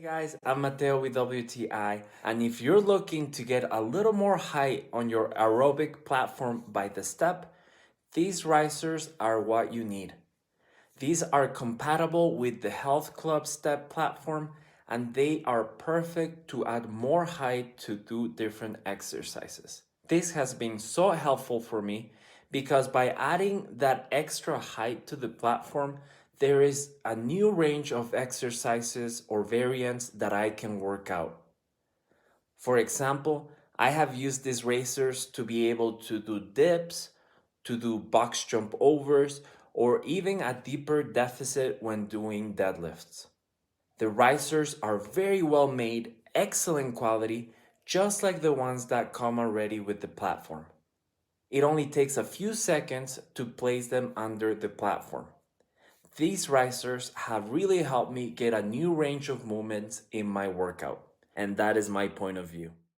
Hey guys, I'm Mateo with WTI, and if you're looking to get a little more height on your aerobic platform by the step, these risers are what you need. These are compatible with the Health Club step platform, and they are perfect to add more height to do different exercises. This has been so helpful for me because by adding that extra height to the platform, there is a new range of exercises or variants that I can work out. For example, I have used these racers to be able to do dips, to do box jump overs, or even a deeper deficit when doing deadlifts. The risers are very well made, excellent quality, just like the ones that come already with the platform. It only takes a few seconds to place them under the platform. These risers have really helped me get a new range of movements in my workout, and that is my point of view.